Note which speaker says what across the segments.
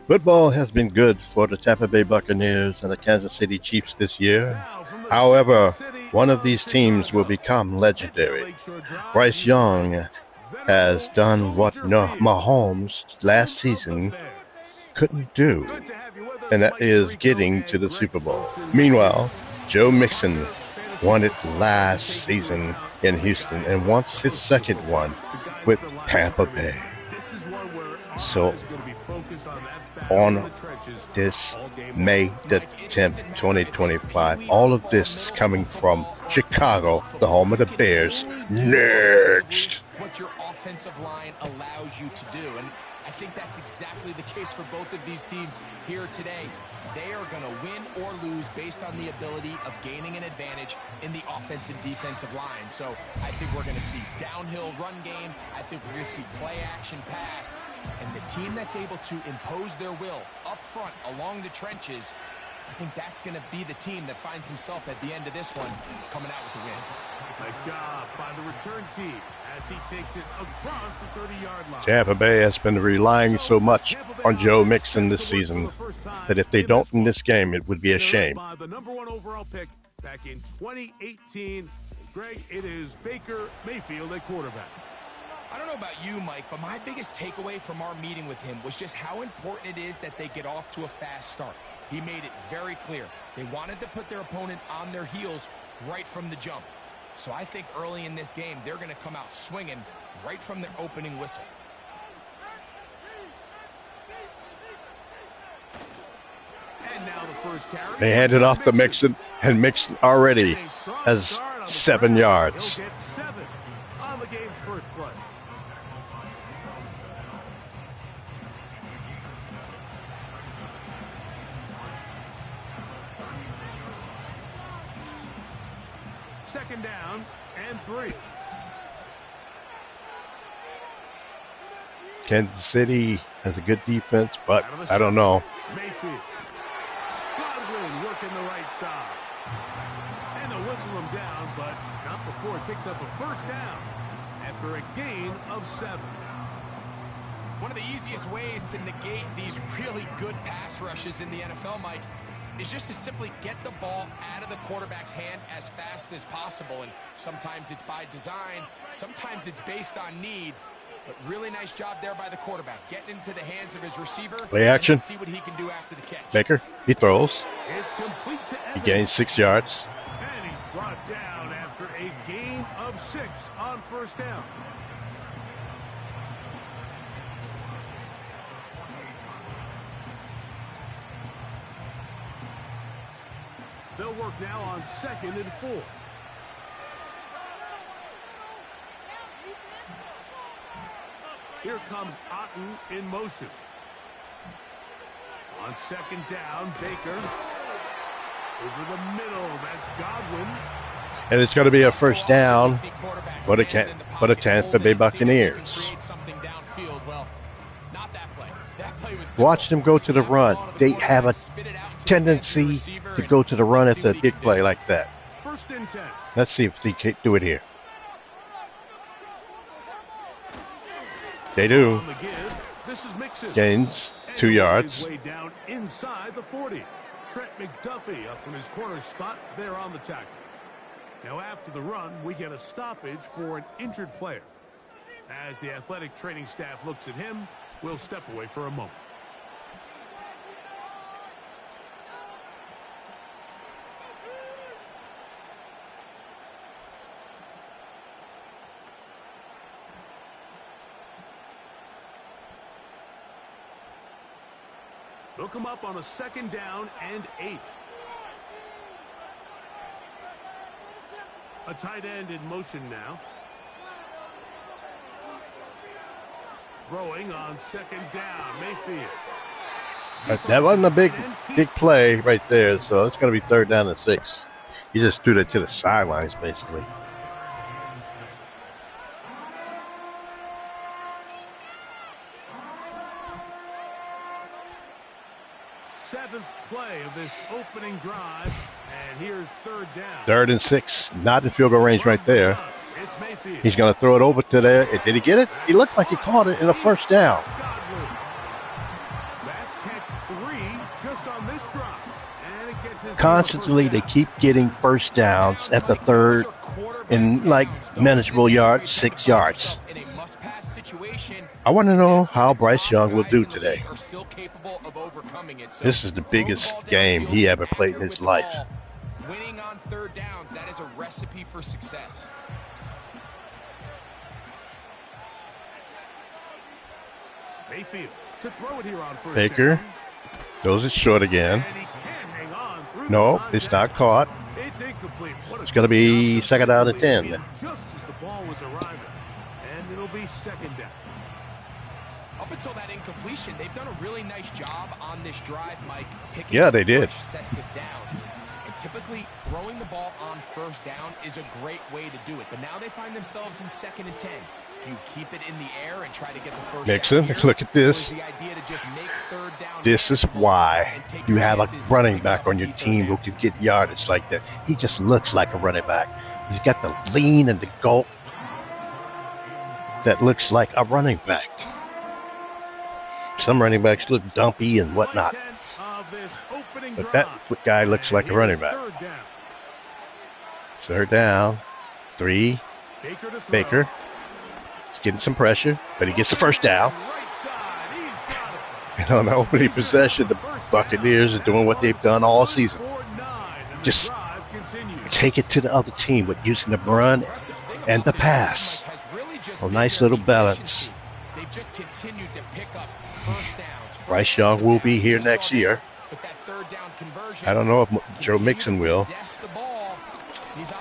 Speaker 1: Football has been good for the Tampa Bay Buccaneers and the Kansas City Chiefs this year. However, one of these teams will become legendary. Bryce Young has done what Mahommes last season couldn't do, and that is getting to the Super Bowl. Meanwhile, Joe Mixon won it last season in Houston and wants his second one with Tampa Bay. So on this May the 10th, 2025, all of this is coming from Chicago, the home of the Bears. Next.
Speaker 2: What your offensive line allows you to do, and I think that's exactly the case for both of these teams here today. They are going to win or lose based on the ability of gaining an advantage in the offensive defensive line. So I think we're going to see downhill run game. I think we're going to see play action pass. And the team that's able to impose their will up front along the trenches, I think that's going to be the team that finds himself at the end of this one coming out with the win.
Speaker 3: Nice job by the return team as he takes it across the 30-yard line.
Speaker 1: Tampa Bay has been relying so much on Joe Mixon this season that if they don't in this game, it would be a shame.
Speaker 3: The number 1 overall pick back in 2018. Greg, it is Baker Mayfield at quarterback.
Speaker 2: I don't know about you, Mike, but my biggest takeaway from our meeting with him was just how important it is that they get off to a fast start. He made it very clear. They wanted to put their opponent on their heels right from the jump. So I think early in this game, they're going to come out swinging right from the opening whistle.
Speaker 3: And now the first carry.
Speaker 1: They handed off to Mixon, and Mixon already has 7 yards.
Speaker 3: He'll get 7 on the game's first play. Second down and 3.
Speaker 1: Kansas City has a good defense, but I don't know.
Speaker 3: Mayfield. Godwin working the right side. And they'll whistle him down, but not before it picks up a first down after a gain of 7.
Speaker 2: One of the easiest ways to negate these really good pass rushes in the NFL, Mike, is just to simply get the ball out of the quarterback's hand as fast as possible. And sometimes it's by design, sometimes it's based on need. But really nice job there by the quarterback, getting into the hands of his receiver.
Speaker 1: Play action.
Speaker 2: See what he can do after the catch.
Speaker 1: Baker, he throws.
Speaker 3: It's complete to
Speaker 1: He
Speaker 3: Evans.
Speaker 1: gains 6 yards.
Speaker 3: And he's brought down after a gain of 6 on first down. They'll work now on 2nd and 4. Here comes Otten in motion. On 2nd down, Baker. Over the middle, that's Godwin.
Speaker 1: And it's going to be a first down for the Tampa Bay Buccaneers. Watch them go to the run. They have a tendency to go to the run at the big play like that.
Speaker 3: First and 10.
Speaker 1: Let's see if they can do it here. They do.
Speaker 3: On the give, this is Mixon.
Speaker 1: Gains 2 yards.
Speaker 3: Way down inside the 40. Trent McDuffie up from his corner spot there on the tackle. Now after the run, we get a stoppage for an injured player. As the athletic training staff looks at him, we'll step away for a moment. They'll come up on a 2nd down and 8. A tight end in motion now. Throwing on 2nd down, Mayfield.
Speaker 1: That wasn't a big play right there, so it's going to be 3rd down and 6. He just threw that to the sidelines, basically.
Speaker 3: Seventh play of this opening drive, and here's 3rd down.
Speaker 1: 3rd and 6, not in field goal range right there.
Speaker 3: It's Mayfield.
Speaker 1: He's going to throw it over to there. Did he get it? He looked like he caught it in a first down.
Speaker 3: That's catch just on this drive. And it gets his
Speaker 1: Constantly, they keep getting first downs at the third in like manageable yards, 6 yards. I want to know how Bryce Young will do today. This is the biggest game he ever played in his life.
Speaker 2: Winning on third downs, that is a recipe for success.
Speaker 3: Mayfield to throw it here on first
Speaker 1: Baker
Speaker 3: down.
Speaker 1: throws it short again.
Speaker 3: And he can't hang on through
Speaker 1: No,
Speaker 3: the
Speaker 1: it's not caught.
Speaker 3: It's incomplete. What a
Speaker 1: It's going to be
Speaker 3: touchdown.
Speaker 1: second down and 10.
Speaker 3: Just as the ball was arriving. And it'll be second down.
Speaker 2: Up until that incompletion, they've done a really nice job on this drive, Mike. Picking
Speaker 1: Yeah,
Speaker 2: up
Speaker 1: they did.
Speaker 2: fresh sets of downs. And typically, throwing the ball on first down is a great way to do it. But now they find themselves in second and 10. Do you keep it in the air and try to get the first
Speaker 1: Mixon,
Speaker 2: down here?
Speaker 1: look at this.
Speaker 2: Or is the idea to just make third down
Speaker 1: This is
Speaker 2: manageable
Speaker 1: why
Speaker 2: and take
Speaker 1: you
Speaker 2: your
Speaker 1: have a
Speaker 2: chances
Speaker 1: running
Speaker 2: picking
Speaker 1: back
Speaker 2: up
Speaker 1: on
Speaker 2: a
Speaker 1: your
Speaker 2: key third
Speaker 1: team
Speaker 2: down?
Speaker 1: who can get yardage like that. He just looks like a running back. He's got the lean and the gulp that looks like a running back. Some running backs look dumpy and whatnot, but that guy looks like a running back. Third down, 3. Baker. He's getting some pressure, but he gets the first down. And on the opening possession, the Buccaneers are doing what they've done all season. Just take it to the other team with using the run and the pass. A nice little balance.
Speaker 2: They've just continued to pick up first downs.
Speaker 1: Bryce Young will be here next year. I don't know if Joe Mixon will.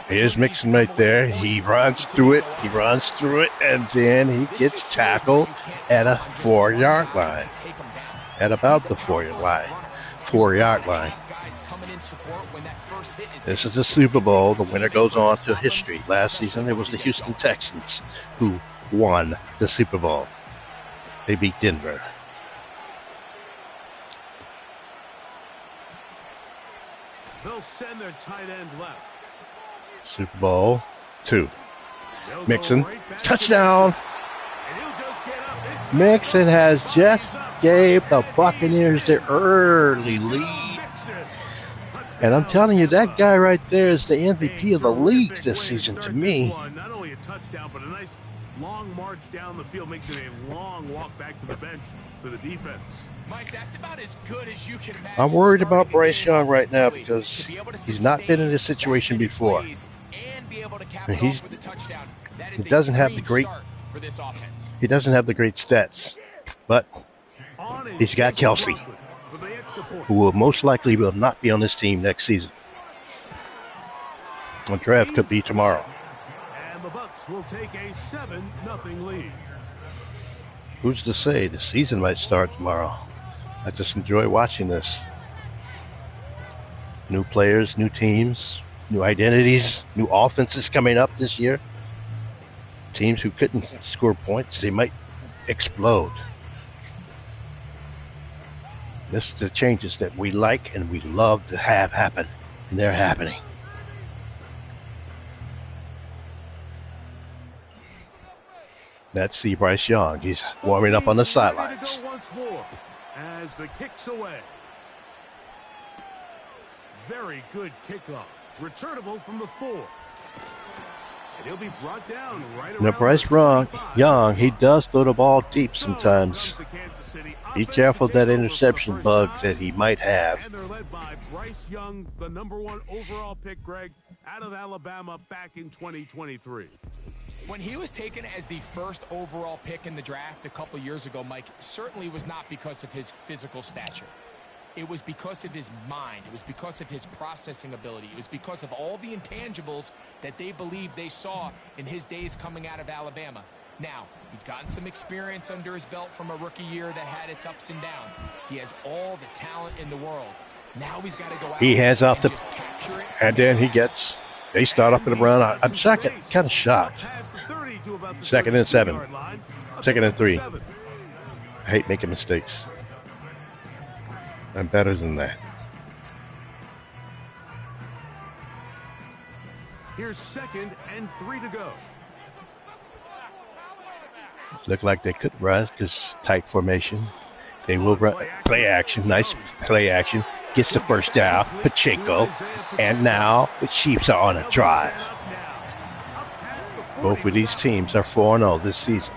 Speaker 1: Here's Mixon right there. He runs through it. And then he gets tackled at a 4-yard line. At about the 4-yard line. 4-yard line. This is the Super Bowl. The winner goes on to history. Last season, it was the Houston Texans who won the Super Bowl. They beat Denver.
Speaker 3: They'll send their tight end left.
Speaker 1: Super Bowl 2. Mixon, touchdown. Mixon has just gave the Buccaneers the early lead. And I'm telling you, that guy right there is the MVP of the league this season to me.
Speaker 3: Not only a touchdown, but a nice long march down the field makes it a long walk back to the bench for the defense.
Speaker 2: Mike, that's about as good as you can imagine.
Speaker 1: I'm worried about Bryce Young right now because he's not been in this situation before. And he doesn't have the great stats, but he's got Kelsey, who will most likely will not be on this team next season. The draft could be tomorrow.
Speaker 3: And the Bucs will take a 7-0 lead.
Speaker 1: Who's to say the season might start tomorrow? I just enjoy watching this. New players, new teams, new identities, new offenses coming up this year. Teams who couldn't score points, they might explode. This is the changes that we like and we love to have happen, and they're happening. Let's see Bryce Young. He's warming up on the sidelines.
Speaker 3: As the kick's away. Very good kickoff. Returnable from the 4. And he'll be brought down right
Speaker 1: Now, Bryce Young, he does throw the ball deep sometimes. Be careful of that interception bug that he might have.
Speaker 3: And they're led by Bryce Young, the #1 overall pick, Greg, out of Alabama back in 2023.
Speaker 2: When he was taken as the first overall pick in the draft a couple years ago, Mike, certainly was not because of his physical stature. It was because of his mind. It was because of his processing ability. It was because of all the intangibles that they believed they saw in his days coming out of Alabama. Now, he's gotten some experience under his belt from a rookie year that had its ups and downs. He has all the talent in the world. Now he's got to go out.
Speaker 1: He hands off
Speaker 2: and
Speaker 1: the,
Speaker 2: just capture it.
Speaker 1: and then he gets. They start up in the run. I'm second, kind of shocked. 2nd and 7. 2nd and 3. I hate making mistakes. I'm better than that.
Speaker 3: Here's 2nd and 3 to go.
Speaker 1: Looked like they could run this tight formation. They will run play action. Nice play action. Gets the first down. Pacheco. And now the Chiefs are on a drive. Both of these teams are 4-0 this season.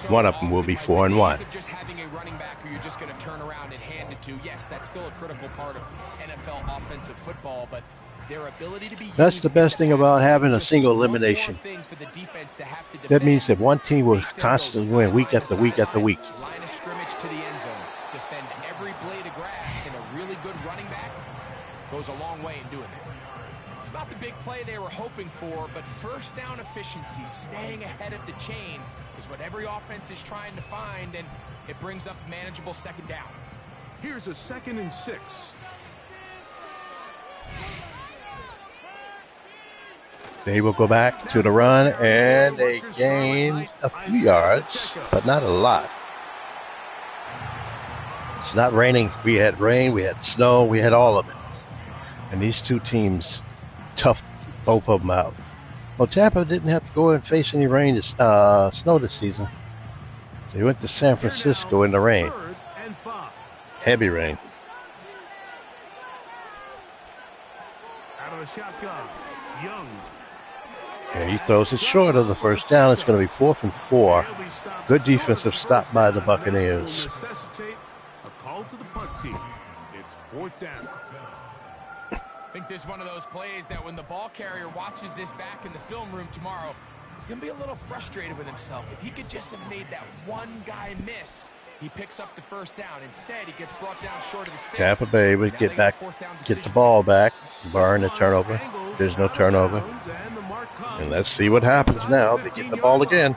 Speaker 1: One of them will be 4-1.
Speaker 2: Just having a running back who you're just going to turn around and hand it to. Yes, that's still a critical part of NFL offensive football, but their ability to be
Speaker 1: That's the best thing about having a single elimination. That means that one team will constantly win week after week after week.
Speaker 2: Line of scrimmage to the end zone. Defend every blade of grass, and a really good running back goes a long way in doing that. It's not the big play they were hoping for, but first down efficiency, staying ahead of the chains, is what every offense is trying to find, and it brings up a manageable second down.
Speaker 3: Here's a 2nd and 6.
Speaker 1: They will go back to the run, and they gain a few yards, but not a lot. It's not raining. We had rain, we had snow, we had all of it. And these two teams toughed both of them out. Well, Tampa didn't have to go and face any rain, snow this season. They went to San Francisco in the rain. Heavy rain.
Speaker 3: Out of the shotgun, Young.
Speaker 1: And he throws it short of the first down. It's going to be 4th and 4. Good defensive stop by the Buccaneers.
Speaker 3: A call to the punt team. It's 4th down.
Speaker 2: I think this is one of those plays that when the ball carrier watches this back in the film room tomorrow, he's going to be a little frustrated with himself. If he could just have made that one guy miss, he picks up the first down. Instead, he gets brought down short of the sticks.
Speaker 1: Tampa Bay would get the ball back, barring the turnover. There's no turnover. And let's see what happens now. They get the ball again.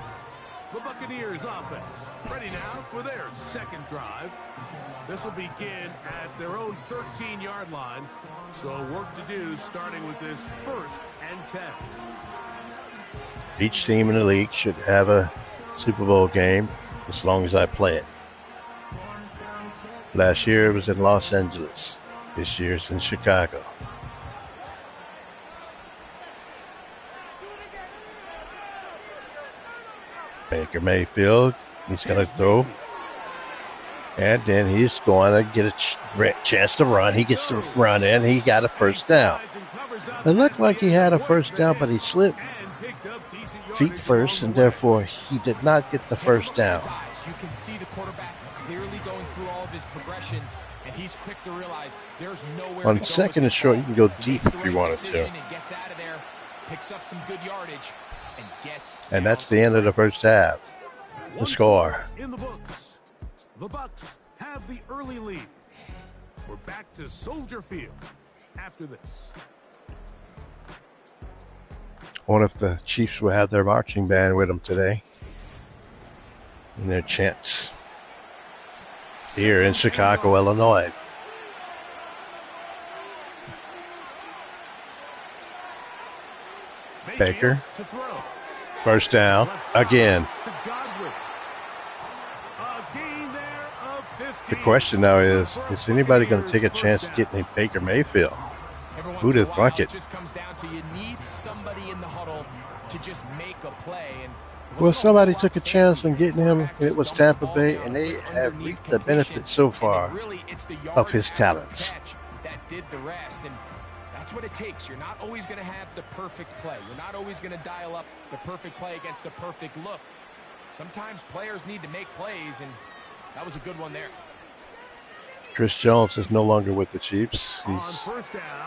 Speaker 3: The Buccaneers offense ready now for their second drive. This will begin at their own 13-yard line. So work to do starting with this 1st and 10.
Speaker 1: Each team in the league should have a Super Bowl game as long as I play it. Last year it was in Los Angeles. This year it's in Chicago. Baker Mayfield, he's going to throw. And then he's going to get a chance to run. He gets to run in. He got a first down. It looked like he had a first down, but he slipped feet first, and therefore he did not get the first down.
Speaker 2: You can see the quarterback clearly going through all of his progressions, and he's quick to realize there's nowhere
Speaker 1: On 2nd and short, you can go deep if you wanted to.
Speaker 2: Gets out of there, picks up some good yardage,
Speaker 1: and that's the end of the first half. The score.
Speaker 3: In the books, the Bucs have the early lead. We're back to Soldier Field after this.
Speaker 1: I wonder if the Chiefs will have their marching band with them today in their chants here in Chicago, Illinois. Baker, first down again. The question now is anybody going to take a chance at getting Baker Mayfield? Who'd have thunk it? Well, somebody took a chance on getting him. It was Tampa Bay, and they have reaped the benefit so far of his talents.
Speaker 2: That's what it takes. You're not always going to have the perfect play. You're not always going to dial up the perfect play against the perfect look. Sometimes players need to make plays, and that was a good one there.
Speaker 1: Chris Jones is no longer with the Chiefs. He's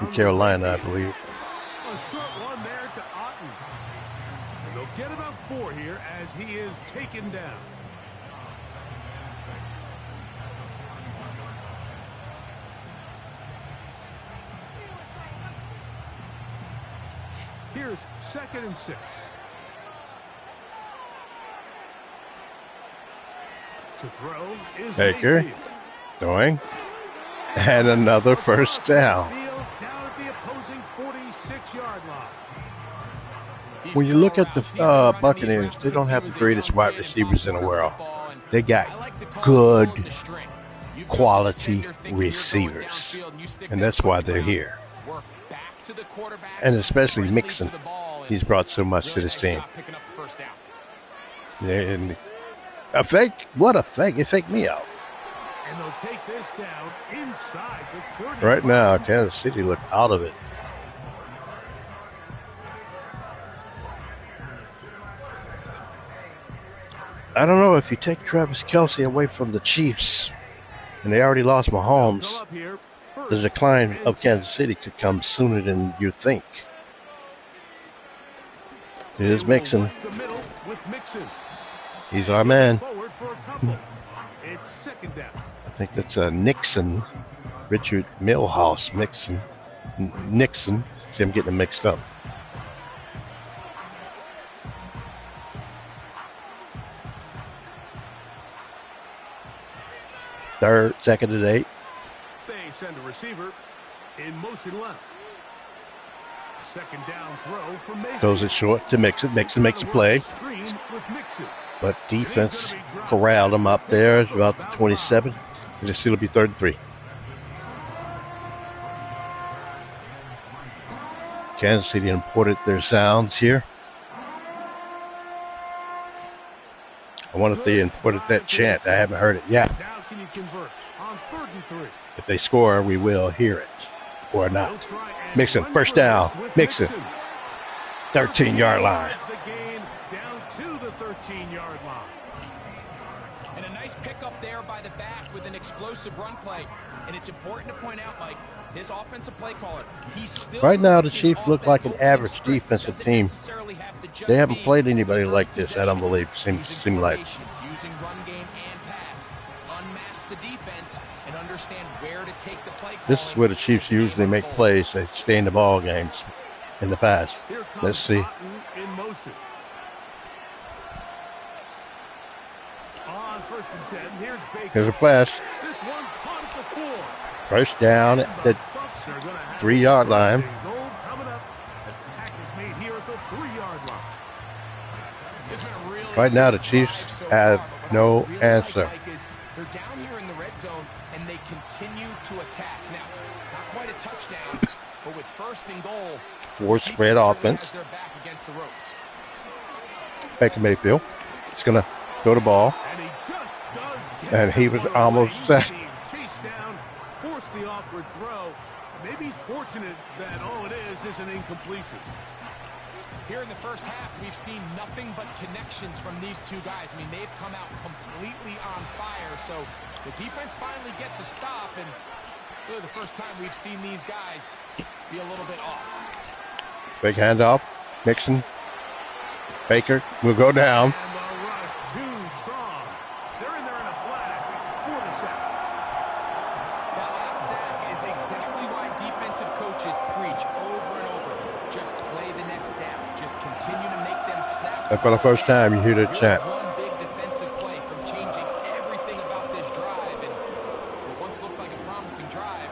Speaker 1: in Carolina, I believe.
Speaker 3: A short one there to Otten. And they'll get about 4 here as he is taken down. Here's 2nd and 6. To throw is
Speaker 1: Baker throwing, and another first down.
Speaker 3: Down at the opposing 46-yard line.
Speaker 1: When you look at the Buccaneers, they don't have the greatest wide receivers in the world. They got good quality receivers, and that's why they're here. And especially Mixon, he's brought so much to this team. Yeah, and a fake? What a fake. It faked me out.
Speaker 3: And they'll take this down inside the 30.
Speaker 1: Right now, Kansas City look out of it. I don't know if you take Travis Kelce away from the Chiefs, and they already lost Mahommes, the decline of Kansas City could come sooner than you think. Here's Mixon. He's our man.
Speaker 3: It's second down.
Speaker 1: I think that's Nixon. Richard Milhouse Mixon. Nixon. See, I'm getting them mixed up. Second and 8.
Speaker 3: They send a receiver in motion left. Second down throw from Mayfield.
Speaker 1: Goes it short to Mixon. Mixon makes a play. But defense corralled him up there. It's about the 27. And just it'll be 3rd and 3. Kansas City imported their sounds here. I wonder if they imported that chant. I haven't heard it yet. If they score, we will hear it or not. Mixon, first down. Mixon, 13-yard line.
Speaker 3: Down to the 13-yard line.
Speaker 2: And a nice pickup there by the back with an explosive run play. And it's important to point out, Mike, this offensive play caller, he's still
Speaker 1: right now the Chiefs look like an average defensive team. They haven't played anybody like this, I don't believe. Seem like.
Speaker 2: Using run game and pass. Unmask the defense and understand where to take the play.
Speaker 1: This is where the Chiefs usually make plays. They stay in the ball games in the past. Let's see.
Speaker 3: In motion. On 1st and 10, here's Baker.
Speaker 1: Here's a pass.
Speaker 3: This one caught at the 4.
Speaker 1: First down at the 3-yard line. Right now, the Chiefs have no answer.
Speaker 2: They're down here in the red zone, and they continue to attack. Now, not quite a touchdown, but with 1st and goal,
Speaker 1: 4 spread offense. Baker Mayfield is going to throw the ball, and he was almost set.
Speaker 3: The awkward throw. Maybe he's fortunate that all it is an incompletion.
Speaker 2: Here in the first half, we've seen nothing but connections from these two guys. I mean, they've come out completely on fire. So the defense finally gets a stop, and really the first time we've seen these guys be a little bit off.
Speaker 1: Big handoff. Mixon. Baker will go down.
Speaker 3: And the rush too strong. They're in there in a flash for the sack.
Speaker 2: That last sack is exactly why defensive coaches preach over and over. Just play the next down. Just continue to make them snap.
Speaker 1: And for the first time, you hear the chant.
Speaker 2: One big defensive play from changing everything about this drive. And what once looked like a promising drive,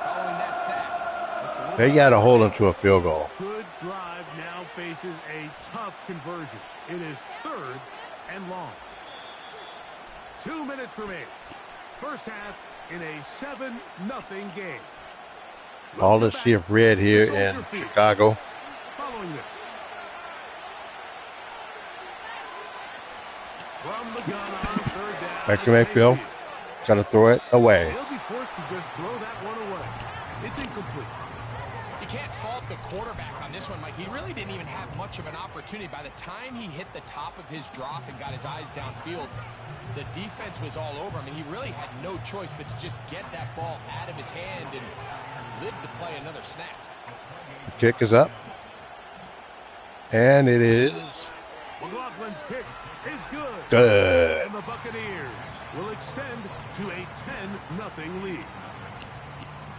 Speaker 2: following that sack.
Speaker 1: They got to hold them to a field goal.
Speaker 3: Good drive now faces a tough conversion. It is 3rd and long. 2 minutes remain. First half in a 7-0 game.
Speaker 1: All the sea of red here in Chicago.
Speaker 3: Following this. From the gun on 3rd down.
Speaker 1: Baker Mayfield got to throw it away.
Speaker 3: They'll be forced to just throw that one away. It's incomplete.
Speaker 2: You can't fault the quarterback on this one, Mike. He really didn't even have much of an opportunity. By the time he hit the top of his drop and got his eyes downfield, the defense was all over him. I mean, he really had no choice but to just get that ball out of his hand and live to play another snap.
Speaker 1: Kick is up. And it is
Speaker 3: McLaughlin's kick is good.
Speaker 1: good.
Speaker 3: And the Buccaneers will extend to a 10-0 lead.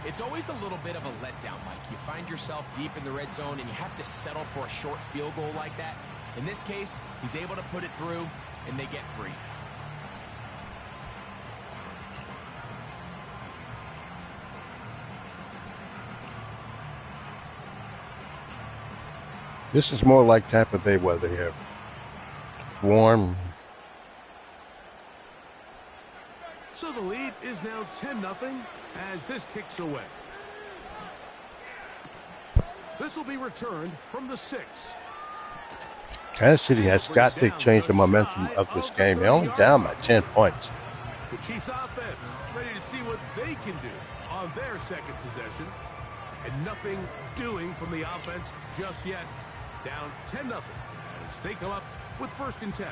Speaker 2: It's always a little bit of a letdown, Mike. You find yourself deep in the red zone and you have to settle for a short field goal like that. In this case, he's able to put it through and they get 3.
Speaker 1: This is more like Tampa Bay weather here. Warm.
Speaker 3: So the lead is now 10-0 as this kicks away. This will be returned from the 6.
Speaker 1: Kansas City has got to change the momentum of this game. They're only down by 10 points.
Speaker 3: The Chiefs offense ready to see what they can do on their second possession. And nothing doing from the offense just yet. Down 10-0 as they come up with 1st and 10.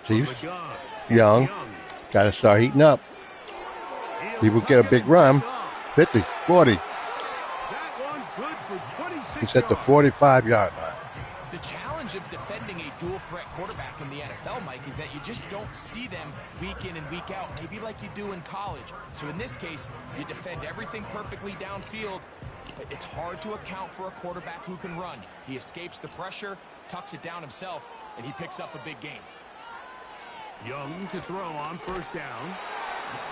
Speaker 1: Chiefs, Young, got to start heating up. He will get a big run. 50, 40. He's at the 45-yard line.
Speaker 2: The challenge of defending a dual-threat quarterback in the NFL, Mike, is that you just don't see them week in and week out, maybe like you do in college. So in this case, you defend everything perfectly downfield, but it's hard to account for a quarterback who can run. He escapes the pressure, tucks it down himself, and he picks up a big gain.
Speaker 3: Young to throw on 1st down.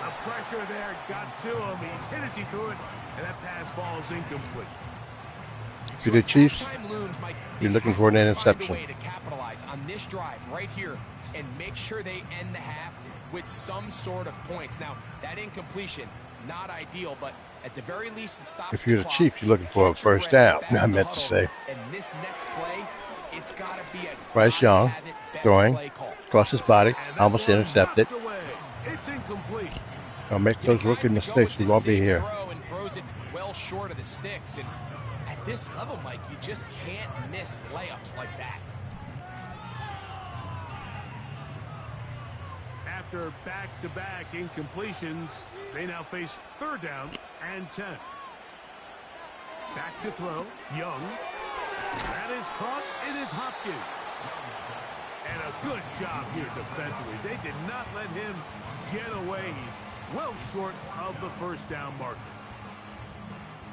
Speaker 3: The pressure there got to him. He's hit as he threw it, and that pass falls incomplete.
Speaker 1: To the Chiefs, you're looking for an interception.
Speaker 2: Way to capitalize on this drive right here and make sure they end the half with some sort of points. Now, that incompletion, not ideal, but at the very least, it stops.
Speaker 1: If you're the Chiefs, you're looking for a 1st down. I meant to say.
Speaker 2: And this next play, it's got to be a
Speaker 1: Bryce Young throwing across his body, almost intercepted.
Speaker 3: It's incomplete.
Speaker 1: Don't make those rookie mistakes. He won't be here.
Speaker 2: And throws it well short of the sticks. And at this level, Mike, you just can't miss layups like that.
Speaker 3: After back-to-back incompletions, they now face 3rd down and 10. Back to throw, Young. That is caught. It is Hopkins. And a good job here defensively. They did not let him get away. He's well short of the 1st down marker.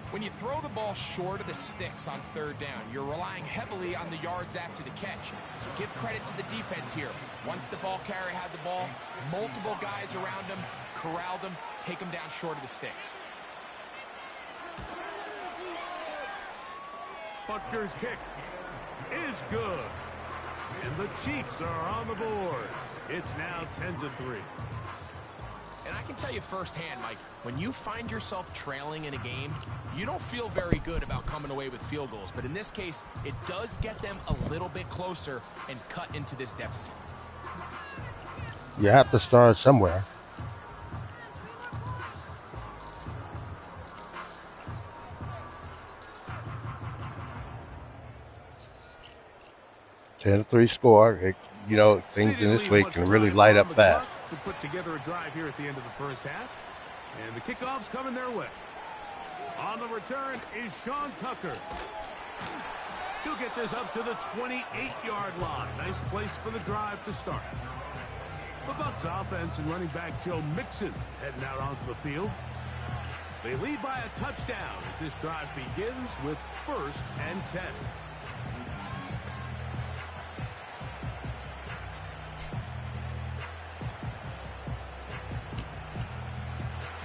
Speaker 2: When you throw the ball short of the sticks on 3rd down, you're relying heavily on the yards after the catch. So give credit to the defense here. Once the ball carrier had the ball, multiple guys around him, corralled him, take him down short of the sticks.
Speaker 3: Butker's kick is good. And the Chiefs are on the board. It's now 10-3.
Speaker 2: And I can tell you firsthand, Mike, when you find yourself trailing in a game, you don't feel very good about coming away with field goals. But in this case, it does get them a little bit closer and cut into this deficit.
Speaker 1: You have to start somewhere. (10-3) score. You know, things in this week can really light up fast.
Speaker 3: To put together a drive here at the end of the 1st half. And the kickoff's coming their way. On the return is Sean Tucker. He'll get this up to the 28-yard line. Nice place for the drive to start. The Bucs offense and running back Joe Mixon heading out onto the field. They lead by a touchdown as this drive begins with 1st and 10.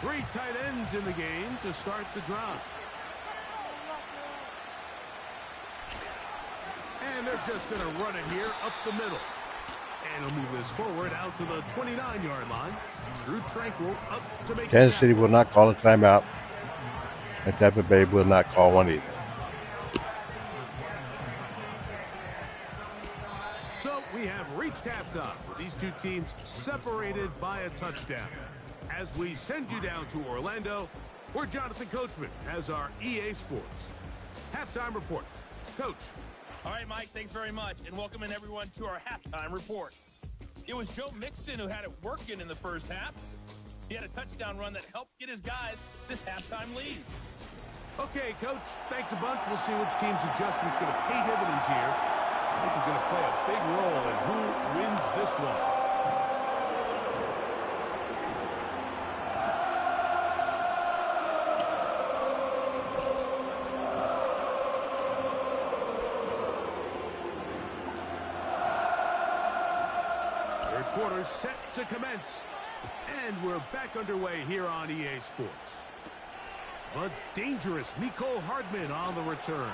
Speaker 3: Three tight ends in the game to start the drive. And they're just going to run it here up the middle. And he'll move this forward out to the 29-yard line. Drew Tranquil up to make
Speaker 1: Kansas City will not call a timeout. And Tampa Bay will not call one either.
Speaker 3: So we have reached halftime with these two teams separated by a touchdown. As we send you down to Orlando, where Jonathan Coachman has our EA Sports halftime report. Coach.
Speaker 4: All right, Mike, thanks very much, and welcome in everyone to our halftime report. It was Joe Mixon who had it working in the 1st half. He had a touchdown run that helped get his guys this halftime lead.
Speaker 3: Okay, Coach, thanks a bunch. We'll see which team's adjustment's going to pay dividends here. I think we're going to play a big role in who wins this one. Quarter set to commence, and we're back underway here on EA Sports. A dangerous Mecole Hardman on the return.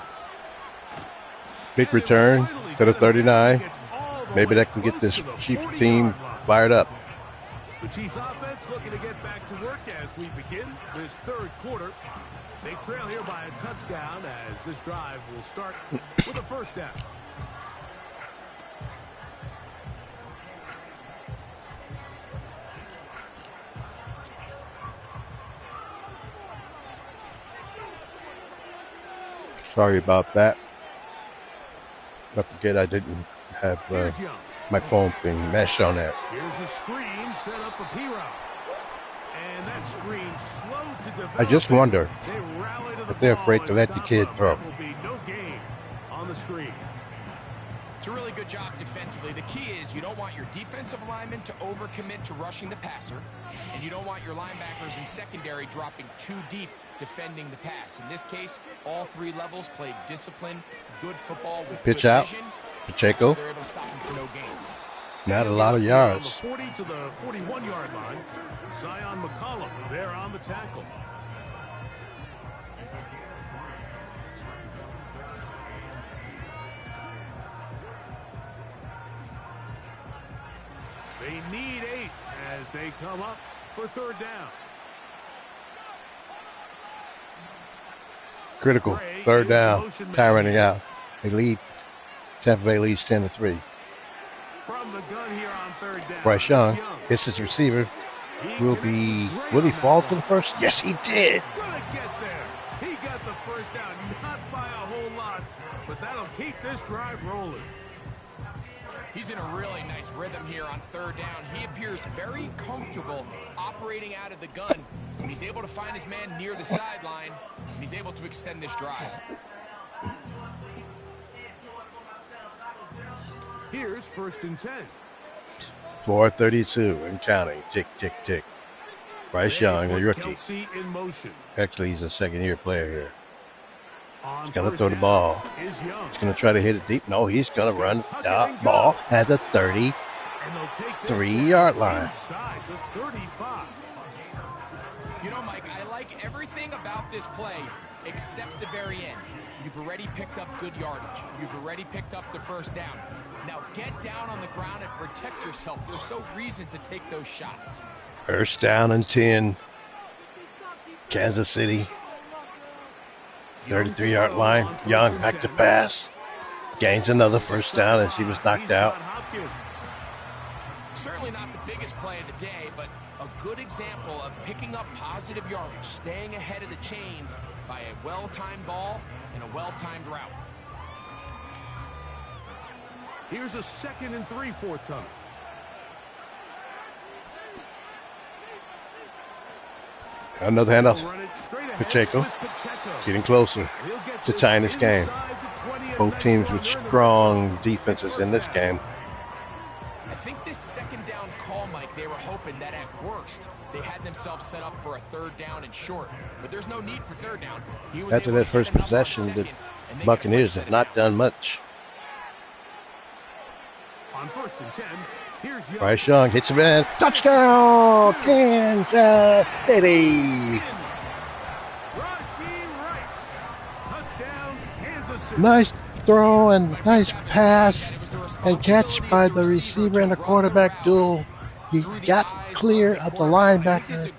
Speaker 1: Big return to the 39. Maybe that can get this Chiefs team fired up.
Speaker 3: The Chiefs offense looking to get back to work as we begin this third quarter. They trail here by a touchdown as this drive will start with a first down.
Speaker 1: Sorry about that. Don't forget I didn't have my phone thing mesh on there.
Speaker 3: Here's a screen set up for P-Rob. And that screen slowed to develop.
Speaker 1: I just wonder if they're afraid to let the kid throw.
Speaker 3: There will be no gain on the screen.
Speaker 2: It's a really good job defensively. The key is you don't want your defensive linemen to overcommit to rushing the passer, and you don't want your linebackers in secondary dropping too deep defending the pass. In this case, all three levels played disciplined, good football with
Speaker 1: pitch
Speaker 2: good
Speaker 1: out.
Speaker 2: vision.
Speaker 1: Pacheco.
Speaker 2: They're able to stop him for no gain.
Speaker 1: Not a lot of yards.
Speaker 3: From the 40 to the 41-yard line. Zion McCollum there on the tackle. They need 8 as they come up for third down.
Speaker 1: Critical. Third down. Time running out. They lead. Tampa Bay leads 10-3.
Speaker 3: From the gun here on third down.
Speaker 1: Bryce Young hits his receiver. Will he fall to the first? Yes, he did.
Speaker 3: He's gonna get there. He got the first down, not by a whole lot, but that'll keep this drive rolling.
Speaker 2: He's in a really nice rhythm here on third down. He appears very comfortable operating out of the gun. He's able to find his man near the sideline, and he's able to extend this drive.
Speaker 3: Here's first and 10.
Speaker 1: 4:32 and counting. Tick, tick, tick. Bryce Young, the rookie.
Speaker 3: Kelsey in motion.
Speaker 1: Actually, he's a second-year player here.
Speaker 3: On
Speaker 1: He's going to
Speaker 3: first
Speaker 1: throw the
Speaker 3: down
Speaker 1: ball.
Speaker 3: is Young.
Speaker 1: He's going to try to hit it deep. No, he's going to run the ball at the 33-yard line.
Speaker 3: Inside the 35.
Speaker 2: You know, Mike, I like everything about this play except the very end. You've already picked up good yardage. You've already picked up the first down. Now get down on the ground and protect yourself. There's no reason to take those shots.
Speaker 1: First down and 10. Kansas City. 33-yard line. Young back to pass. Gains another first down as he was knocked out.
Speaker 2: Certainly not the biggest play of the day, but a good example of picking up positive yardage, staying ahead of the chains by a well-timed ball and a well-timed route.
Speaker 3: Here's a 2nd and 3 forthcoming.
Speaker 1: Another handoff. Pacheco getting closer to tying this game. Both teams with strong defenses in this game.
Speaker 2: I think this second down call, Mike, they were hoping that at worst they had themselves set up for a third down and short. But there's no need for third down.
Speaker 1: After that first possession, the Buccaneers have not done much.
Speaker 3: On first and 10, here's Young.
Speaker 1: Bryce Young hits him in. Touchdown, Kansas City. Nice throw and nice pass and catch by the receiver and the quarterback duel. He got clear of the linebacker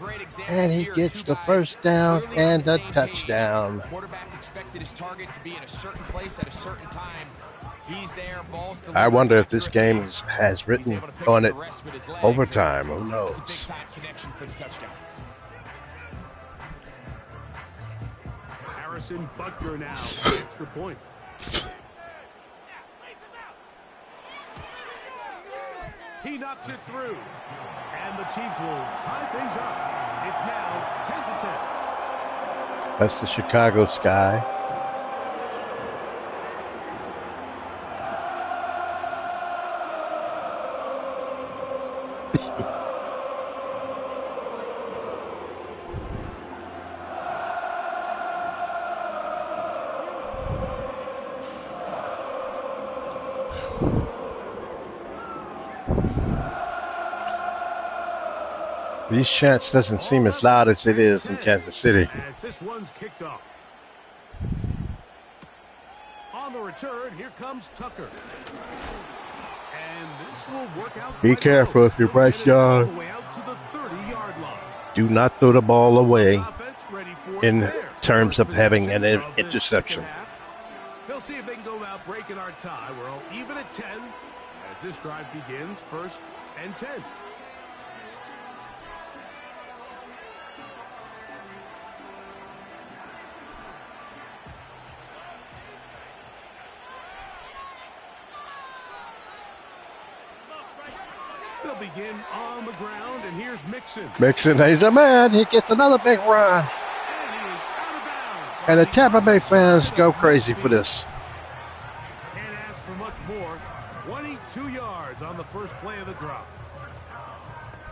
Speaker 1: and he gets the first down and the touchdown.
Speaker 2: Quarterback expected his target to be in a certain place at a certain time. He's there, balls delivered.
Speaker 1: I wonder if this game has written on it overtime. Who knows?
Speaker 2: It's a big-time connection for the touchdown.
Speaker 3: Harrison Butker now gets the point. He knocks it through. And the Chiefs will tie things up. It's now 10-10.
Speaker 1: That's the Chicago sky. These chants doesn't seem as loud as it is in Kansas City.
Speaker 3: As this one's kicked off. On the return, here comes Tucker. And This will work out
Speaker 1: Be
Speaker 3: quite
Speaker 1: careful
Speaker 3: well.
Speaker 1: if you're
Speaker 3: He'll
Speaker 1: Bryce
Speaker 3: get it all
Speaker 1: Young.
Speaker 3: the way out to the 30-yard line.
Speaker 1: Do not throw the ball away
Speaker 3: Offense ready for
Speaker 1: in
Speaker 3: their
Speaker 1: terms
Speaker 3: first
Speaker 1: of having an
Speaker 3: possession of this
Speaker 1: interception.
Speaker 3: second half. They'll see if they can go about breaking our tie. We're all even at 10 as this drive begins, 1st and 10. They'll begin on the ground, and here's Mixon.
Speaker 1: Mixon, he's a man. He gets another big run.
Speaker 3: And he is out of bounds.
Speaker 1: And the Tampa Bay fans go crazy for this.
Speaker 3: Can't ask for much more. 22 yards on the first play of the drop.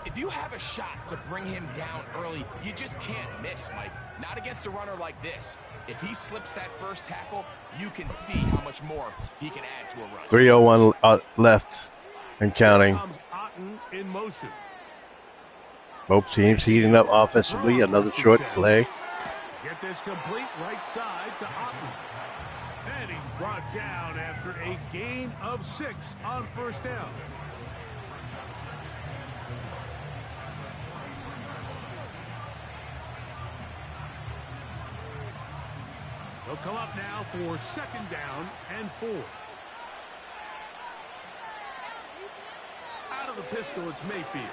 Speaker 2: If you have a shot to bring him down early, you just can't miss, Mike. Not against a runner like this. If he slips that first tackle, you can see how much more he can add to a run.
Speaker 1: 3:01 left and counting.
Speaker 3: Here comes Otten in motion.
Speaker 1: Both teams heating up offensively. Another short play.
Speaker 3: Get this complete right side to Otten. And he's brought down after a gain of 6 on 1st down. They'll come up now for 2nd down and 4. Out of the pistol, it's Mayfield.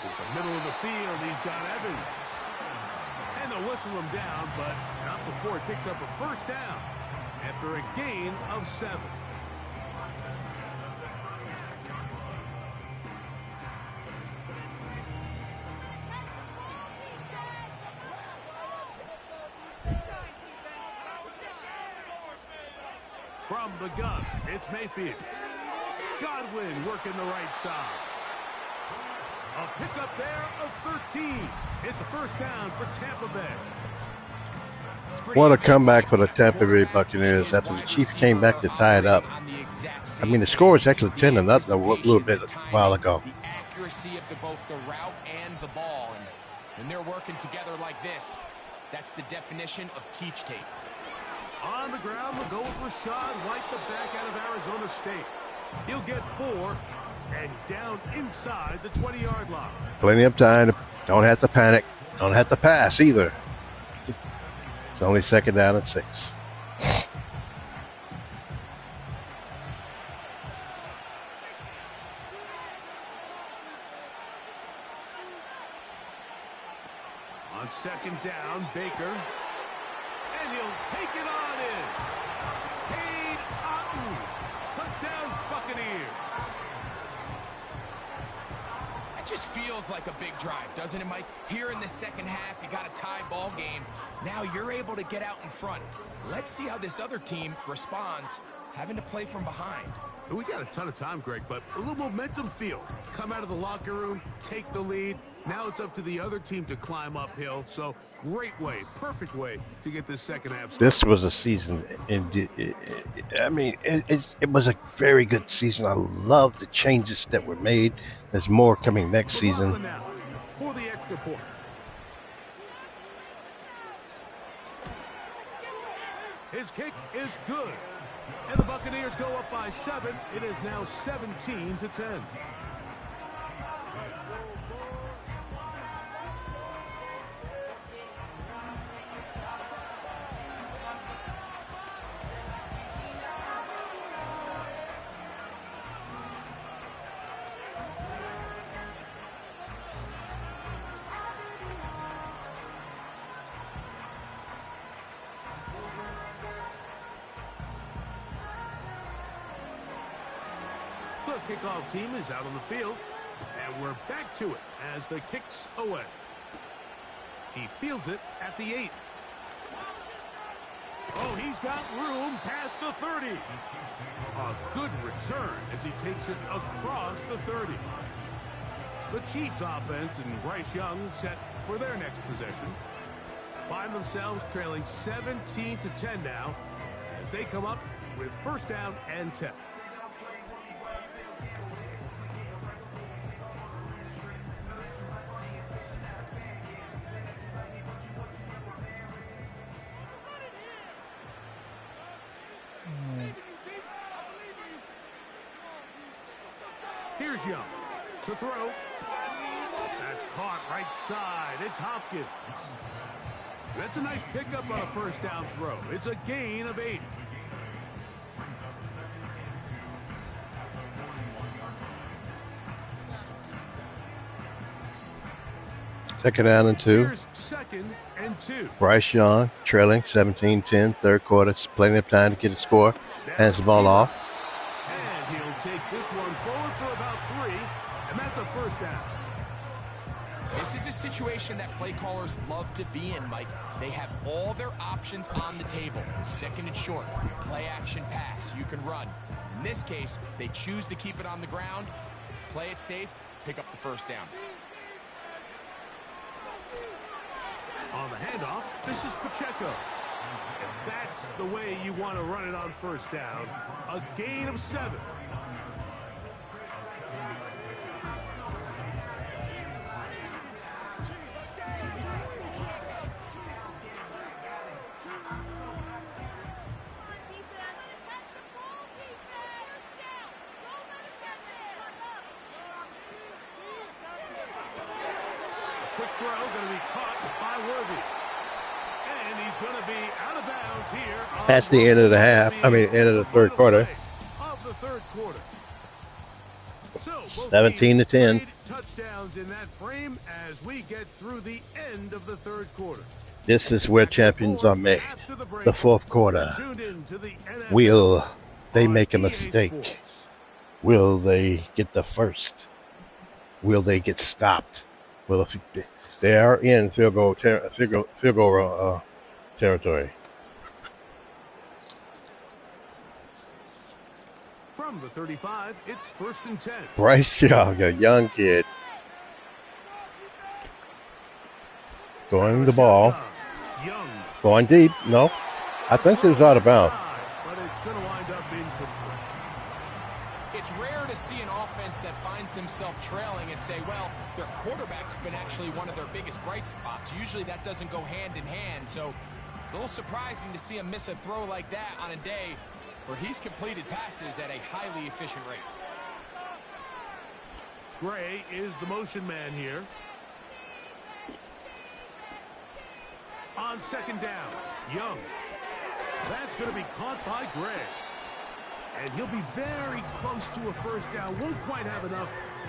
Speaker 3: In the middle of the field, he's got Evans. And they'll whistle him down, but not before he picks up a 1st down after a gain of 7. From the gun, it's Mayfield. Godwin working the right side. A pickup there of 13. It's a 1st down for Tampa Bay.
Speaker 1: What a comeback for the Tampa Bay Buccaneers after the Chiefs came back to tie it up. I mean, the score was actually 10-0 a little bit a while ago.
Speaker 2: The accuracy of both the route and the ball. And when they're working together like this, that's the definition of teach tape.
Speaker 3: On the ground, we'll go with Rashad White, the back out of Arizona State. He'll get 4 and down inside the 20-yard line.
Speaker 1: Plenty of time. Don't have to panic. Don't have to pass either. It's only 2nd down and 6.
Speaker 3: On 2nd down, Baker. And he'll take it on in. Cade Otton. Touchdown, Buccaneers.
Speaker 2: That just feels like a big drive, doesn't it, Mike? Here in the second half, you got a tie ball game. Now you're able to get out in front. Let's see how this other team responds, having to play from behind.
Speaker 3: We got a ton of time, Greg, but a little momentum feel. Come out of the locker room, take the lead. Now it's up to the other team to climb uphill. So great way, perfect way to get this second half started.
Speaker 1: This was a season. I mean, it was a very good season. I love the changes that were made. There's more coming next season.
Speaker 3: Now for the extra point. His kick is good. And the Buccaneers go up by 7. It is now 17-10. The kickoff team is out on the field, and we're back to it as the kick's away. He fields it at the 8. Oh, he's got room past the 30. A good return as he takes it across the 30. The Chiefs offense and Bryce Young set for their next possession. Find themselves trailing 17-10 now as they come up with 1st down and 10. Here's Young to throw. That's caught right side. It's Hopkins. That's a nice pickup on a first down throw. It's a gain of 8.
Speaker 1: Second down and 2.
Speaker 3: Here's 2nd and 2.
Speaker 1: Bryce Young trailing 17-10, third quarter. Plenty of time to get a score. Hands the ball off.
Speaker 3: And he'll take this one forward for about 3, and that's a first down.
Speaker 2: This is a situation that play callers love to be in, Mike. They have all their options on the table. 2nd and short, play action pass, you can run. In this case, they choose to keep it on the ground, play it safe, pick up the first down.
Speaker 3: On the handoff, this is Pacheco. And that's the way you want to run it on first down. A gain of 7. Quick throw going to be caught by Worthy. And he's going to be out of bounds here.
Speaker 1: That's the end of the half. End of the third quarter.
Speaker 3: Of the third quarter. So
Speaker 1: 17-10.
Speaker 3: Touchdowns in that frame as we get through the end of the third quarter.
Speaker 1: This is where champions are made. The fourth quarter. Will they make a mistake? Will they get the first? Will they get stopped? Well, if they are in field goal territory.
Speaker 3: From the 35, it's 1st and 10.
Speaker 1: Bryce Young, a young kid, throwing the ball,
Speaker 3: Young.
Speaker 1: going deep. No, I think it was out of bounds.
Speaker 3: But it's going to wind up incomplete.
Speaker 2: It's rare to see an offense that finds themselves trailing and say, well, their quarterback's been actually one of their biggest bright spots. Usually that doesn't go hand in hand, so it's a little surprising to see him miss a throw like that on a day where he's completed passes at a highly efficient rate.
Speaker 3: Gray is the motion man here. On 2nd down, Young. That's going to be caught by Gray. And he'll be very close to a first down. Won't quite have enough,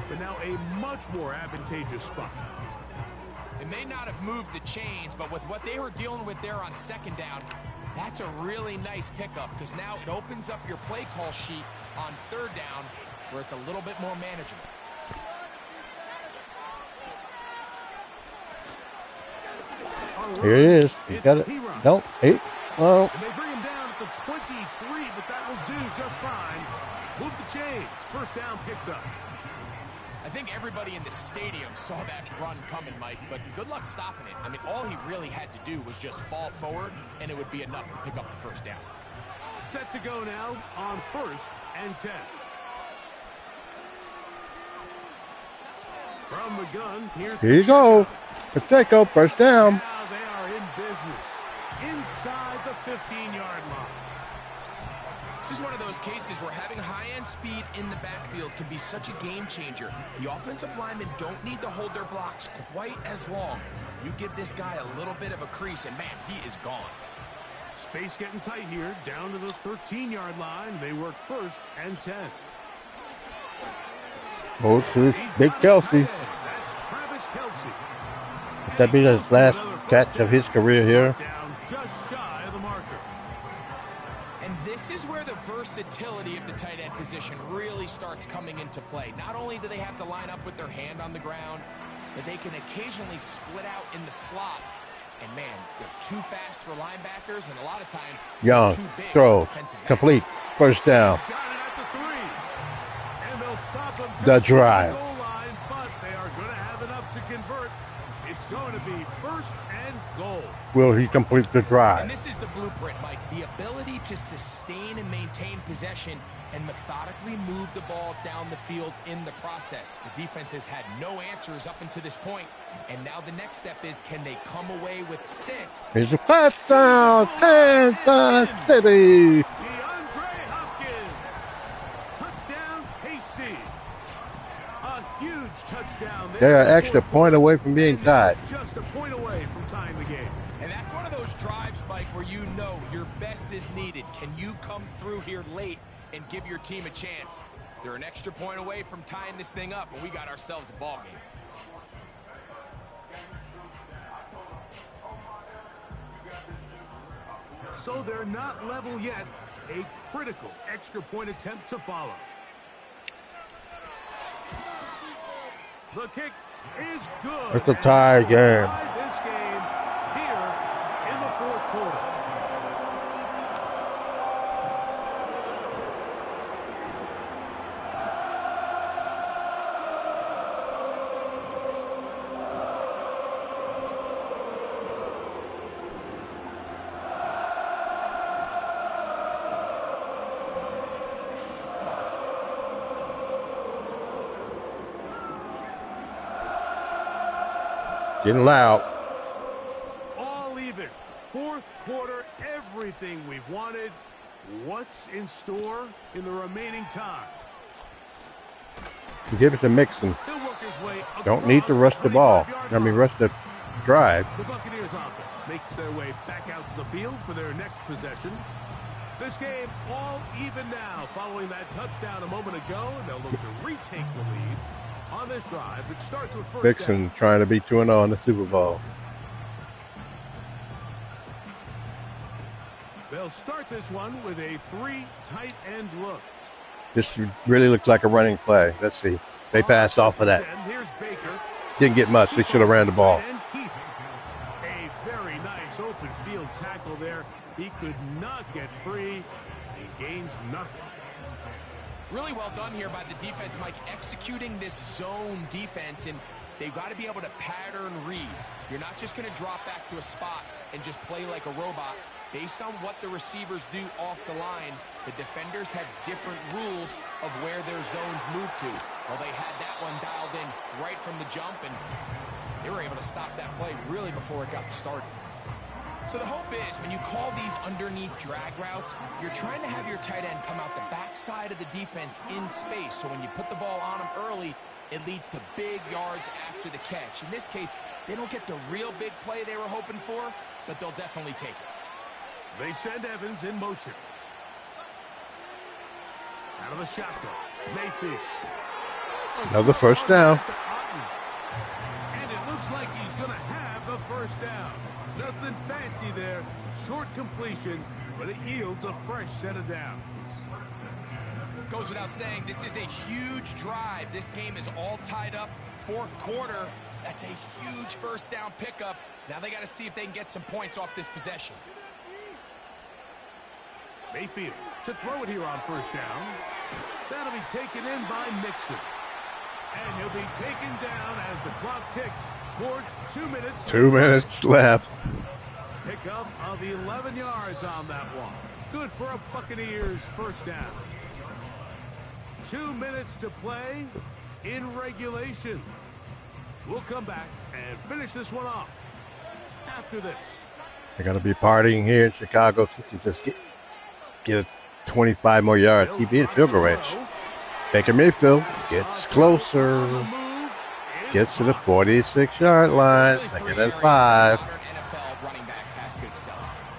Speaker 3: but now a much more advantageous spot.
Speaker 2: It may not have moved the chains, but with what they were dealing with there on 2nd down, that's a really nice pickup because now it opens up your play call sheet on 3rd down where it's a little bit more manageable.
Speaker 1: Here it is. You got it. No, 8. Oh.
Speaker 3: And they bring him down at the 23, but that will do just fine. Move the chains. First down picked up.
Speaker 2: I think everybody in the stadium saw that run coming, Mike, but good luck stopping it. All he really had to do was just fall forward, and it would be enough to pick up the first down.
Speaker 3: Set to go now on 1st and 10. From the gun,
Speaker 1: here you go. Pacheco, first down.
Speaker 3: Now they are in business. Inside the 15-yard line.
Speaker 2: This is one of those cases where having high-end speed in the backfield can be such a game changer. The offensive linemen don't need to hold their blocks quite as long. You give this guy a little bit of a crease, and man, he is gone.
Speaker 3: Space getting tight here, down to the 13-yard line. They work 1st and 10.
Speaker 1: Oh, it's Big Kelsey.
Speaker 3: That's Travis Kelce.
Speaker 1: Would that be his last catch of his career here?
Speaker 3: Down just shy of the marker.
Speaker 2: And this is where the versatility of the tight end position really starts coming into play. Not only do they have to line up with their hand on the ground, but they can occasionally split out in the slot. And man, they're too fast for linebackers, and a lot of times
Speaker 1: Young
Speaker 2: too big
Speaker 1: throws
Speaker 2: for defensive
Speaker 1: complete,
Speaker 2: backs.
Speaker 1: first down.
Speaker 3: Got it at the 3. And they'll stop him
Speaker 1: The
Speaker 3: just
Speaker 1: drive.
Speaker 3: at the goal line, but they are going to have enough to convert. It's going to be 1st and goal.
Speaker 1: Will he complete the
Speaker 2: And
Speaker 1: drive?
Speaker 2: this is the blueprint, Mike. The ability to sustain and maintain possession and methodically move the ball down the field in the process. The defense has had no answers up until this point, and now the next step is, can they come away with 6?
Speaker 1: Here's a touchdown, Kansas City.
Speaker 3: DeAndre Hopkins. Touchdown, KC. touchdown there.
Speaker 1: They're an extra point away from being tied.
Speaker 3: Just a point away from tying the game.
Speaker 2: And that's one of those drives, Mike, where you know your best is needed. Can you come through here late and give your team a chance? They're an extra point away from tying this thing up, and we got ourselves a ball game.
Speaker 3: So they're not level yet. A critical extra point attempt to follow. The kick is good.
Speaker 1: It's a tie game.
Speaker 3: This game here in the fourth quarter.
Speaker 1: Getting loud.
Speaker 3: All even. Fourth quarter, everything we've wanted. What's in store in the remaining time?
Speaker 1: Give it to Mixon.
Speaker 3: He'll work his way
Speaker 1: Don't need to rush the ball. Rush the drive.
Speaker 3: The Buccaneers offense makes their way back out to the field for their next possession. This game all even now following that touchdown a moment ago, and they'll look to retake the lead. On this drive, it starts with first
Speaker 1: Mixon
Speaker 3: down.
Speaker 1: trying to be 2-0 in the Super Bowl.
Speaker 3: They'll start this one with a three tight end look.
Speaker 1: This really looks like a running play. Let's see. They passed off of that.
Speaker 3: Here's Baker.
Speaker 1: Didn't get much. They should have ran the ball.
Speaker 3: And Keith. A very nice open field tackle there. He could not get free. He gains nothing.
Speaker 2: Really well done here by the defense, Mike, executing this zone defense, and they've got to be able to pattern read. You're not just going to drop back to a spot and just play like a robot. Based on what the receivers do off the line, the defenders have different rules of where their zones move to. Well, they had that one dialed in right from the jump, and they were able to stop that play really before it got started. So the hope is when you call these underneath drag routes, you're trying to have your tight end come out the backside of the defense in space. So when you put the ball on them early, it leads to big yards after the catch. In this case, they don't get the real big play they were hoping for, but they'll definitely take it.
Speaker 3: They send Evans in motion. Out of the shotgun, Mayfield.
Speaker 1: Another first down.
Speaker 3: And it looks like he's going to have the first down. Nothing fancy there. Short completion, but it yields a fresh set of downs.
Speaker 2: Goes without saying, this is a huge drive. This game is all tied up. Fourth quarter, that's a huge first down pickup. Now they got to see if they can get some points off this possession.
Speaker 3: Mayfield to throw it here on first down. That'll be taken in by Mixon. And he'll be taken down as the clock ticks towards 2 minutes.
Speaker 1: 2 minutes left.
Speaker 3: Pickup of 11 yards on that one. Good for a Buccaneers first down. 2 minutes to play in regulation. We'll come back and finish this one off after this.
Speaker 1: They're going to be partying here in Chicago so you just get 25 more yards. Keep in field goal range. Baker Mayfield gets closer. Gets to the 46-yard line. Second and 5.
Speaker 2: NFL running back has to excel.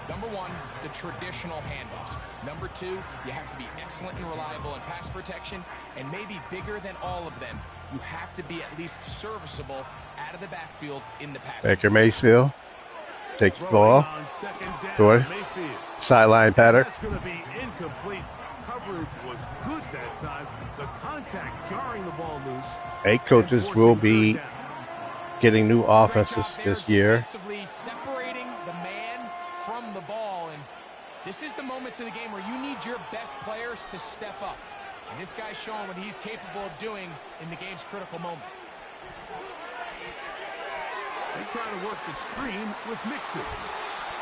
Speaker 2: Number one, the traditional handoffs. Number two, you have to be excellent and reliable in pass protection. And maybe bigger than all of them, you have to be at least serviceable out of the backfield in the pass.
Speaker 1: Baker Mayfield takes the ball. Throw sideline pattern.
Speaker 3: That's going to be incomplete. Coverage was good that time. The contact jarring the ball loose.
Speaker 1: 8 coaches will be getting new offenses this year.
Speaker 2: Separating the man from the ball, and this is the moments of the game where you need your best players to step up. And this guy's showing what he's capable of doing in the game's critical moment.
Speaker 3: They try to work the screen with Mixon.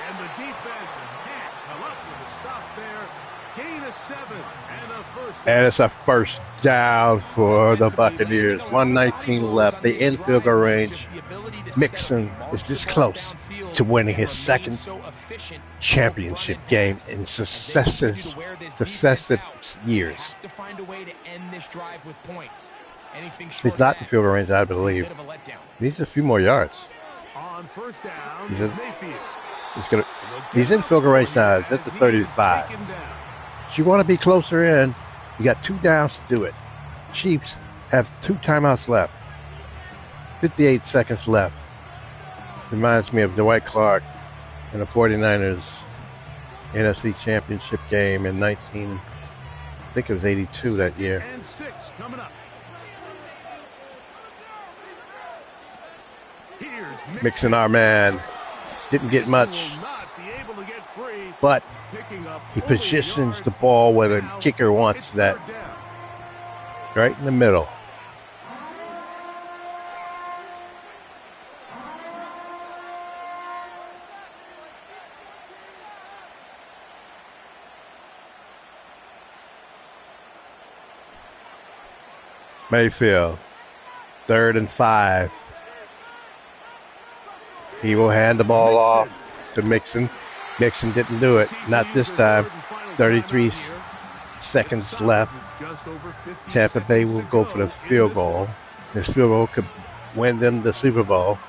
Speaker 3: And the defense can't come up with a stop there. Gain of 7 and a first down.
Speaker 1: And it's a first down for the Buccaneers. 1:19 left. The infield goal range. Mixon is this close to winning his second championship game in successive years.
Speaker 2: To find a way to end this drive with points. Anything short
Speaker 1: He's not
Speaker 2: of
Speaker 1: in
Speaker 2: that,
Speaker 1: field goal range, I
Speaker 2: a
Speaker 1: believe.
Speaker 2: bit of a letdown.
Speaker 1: He needs a few more yards.
Speaker 3: On first down,
Speaker 1: He's
Speaker 3: is
Speaker 1: in-
Speaker 3: Mayfield.
Speaker 1: He's in field goal range now. It's at the 35. If you want to be closer in, you got 2 downs to do it. Chiefs have 2 timeouts left. 58 seconds left. Reminds me of Dwight Clark in the 49ers NFC Championship game in I think it was 82 that year.
Speaker 3: And 6 coming up. Here's
Speaker 1: Mixon, our man, didn't get much,
Speaker 3: Will not be able to get free,
Speaker 1: but
Speaker 3: picking up
Speaker 1: he
Speaker 3: only a
Speaker 1: positions
Speaker 3: yard.
Speaker 1: the ball where the
Speaker 3: Now
Speaker 1: kicker wants
Speaker 3: it's
Speaker 1: that,
Speaker 3: third down.
Speaker 1: right in the middle. Mayfield, 3rd and 5. He will hand the ball off to Mixon. Mixon didn't do it. Not this time. 33 seconds left. Tampa Bay will go for the field goal. This field goal could win them the Super Bowl.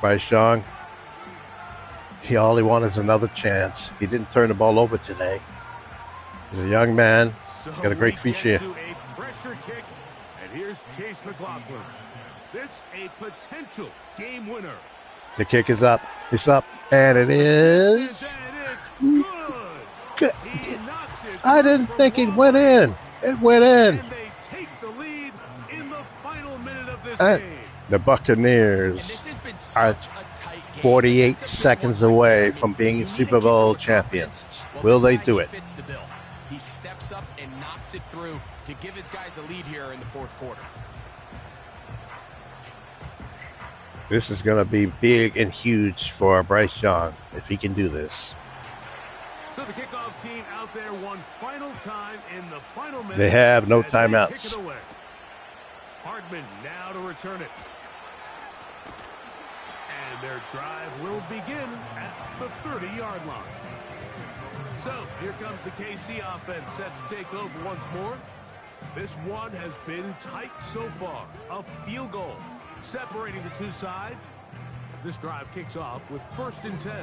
Speaker 1: Bryce Young, all he wanted is another chance. He didn't turn the ball over today. He's a young man. Got a great future.
Speaker 3: A pressure kick, and here's Chase McLaughlin. This a potential game winner.
Speaker 1: The kick is up. It's up, and it is
Speaker 3: And it's
Speaker 1: good.
Speaker 3: He knocks it
Speaker 1: I didn't
Speaker 3: from
Speaker 1: think it
Speaker 3: long
Speaker 1: went in. It went in.
Speaker 3: And they take the lead in the final minute of this
Speaker 1: And
Speaker 3: game.
Speaker 1: the Buccaneers
Speaker 2: This has been
Speaker 1: are
Speaker 2: such a tight game.
Speaker 1: 48
Speaker 2: That's a good
Speaker 1: seconds
Speaker 2: one.
Speaker 1: away
Speaker 2: I mean,
Speaker 1: from being
Speaker 2: you need a
Speaker 1: Super
Speaker 2: kicker
Speaker 1: Bowl
Speaker 2: with
Speaker 1: champions.
Speaker 2: confidence. Well,
Speaker 1: Will
Speaker 2: this
Speaker 1: they
Speaker 2: guy,
Speaker 1: do
Speaker 2: he
Speaker 1: it?
Speaker 2: fits the bill. He steps up and knocks it through to give his guys a lead here in the fourth quarter.
Speaker 1: This is going to be big and huge for Bryce Young if he can do this.
Speaker 3: So the kickoff team out there one final time in the final minute.
Speaker 1: They have no
Speaker 3: as they
Speaker 1: timeouts.
Speaker 3: kick it away. Hardman now to return it. And their drive will begin at the 30-yard line. So here comes the KC offense set to take over once more. This one has been tight so far. A field goal separating the two sides as this drive kicks off with 1st and 10.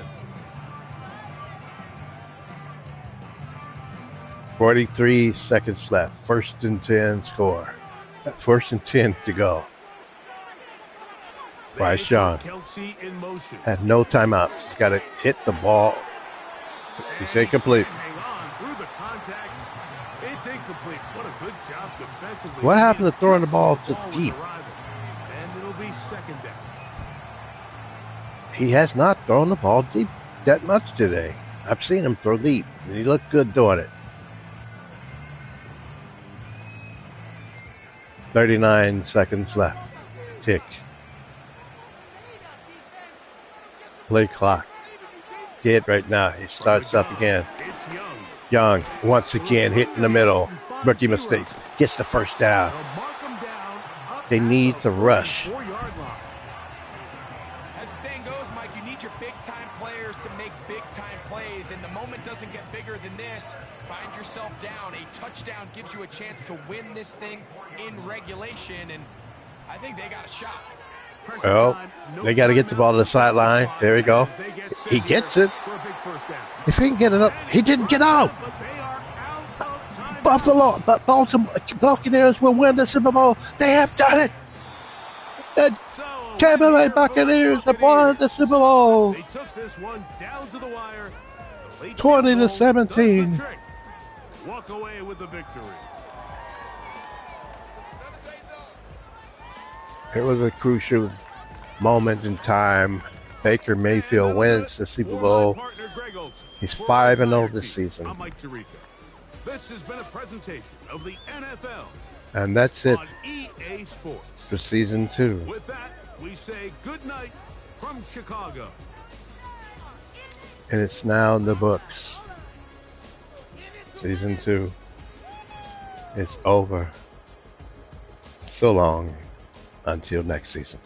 Speaker 1: 43 seconds left. 1st and 10 score. 1st and 10 to go. Bryce Young
Speaker 3: Kelsey in motion.
Speaker 1: had no timeouts. He's got to hit the ball. He's incomplete.
Speaker 3: Hang on through the contact. It's incomplete. What a good job defensively.
Speaker 1: What happened to throwing the ball to
Speaker 3: was
Speaker 1: deep?
Speaker 3: arriving. And it'll be 2nd down.
Speaker 1: He has not thrown the ball deep that much today. I've seen him throw deep, and he looked good doing it. 39 seconds left. Tick. Play clock. Dead right now. He starts up again.
Speaker 3: It's Young.
Speaker 1: Young, once again, hit in the middle. Rookie mistake. Gets the first down.
Speaker 3: They'll mark him down up
Speaker 1: They
Speaker 3: at
Speaker 1: need
Speaker 3: the
Speaker 1: to rush.
Speaker 3: 44-yard line.
Speaker 2: As the saying goes, Mike, you need your big-time players to make big-time plays, and the moment doesn't get bigger than this. Find yourself down. A touchdown gives you a chance to win this thing in regulation, and I think they got a shot.
Speaker 3: Pressure
Speaker 1: Well,
Speaker 3: time, no
Speaker 1: they got to get the ball to the sideline. There we go.
Speaker 3: as they get set
Speaker 1: He
Speaker 3: here
Speaker 1: gets it.
Speaker 3: for a big first down.
Speaker 1: If he can get it up, he didn't get out.
Speaker 3: But they are out of time.
Speaker 1: Buffalo, but Baltimore Buccaneers will win the Super Bowl. They have done it. The
Speaker 3: So,
Speaker 1: Tampa Bay
Speaker 3: here for the
Speaker 1: Buccaneers have won the Super Bowl.
Speaker 3: They took this one down to the wire. The late
Speaker 1: 20 to
Speaker 3: field goal does the
Speaker 1: 17.
Speaker 3: trick. Walk away with the victory.
Speaker 1: It was a crucial moment in time. Baker Mayfield wins the Super
Speaker 3: For
Speaker 1: Bowl.
Speaker 3: my partner, Greg Olson,
Speaker 1: He's
Speaker 3: for
Speaker 1: 5-0
Speaker 3: our
Speaker 1: this
Speaker 3: team,
Speaker 1: season.
Speaker 3: I'm Mike Tirico. This has been a presentation of the NFL
Speaker 1: And that's it
Speaker 3: on EA Sports.
Speaker 1: for season 2.
Speaker 3: With that, we say good night from Chicago.
Speaker 1: And it's now in the books. Season 2 is over. So long until next season.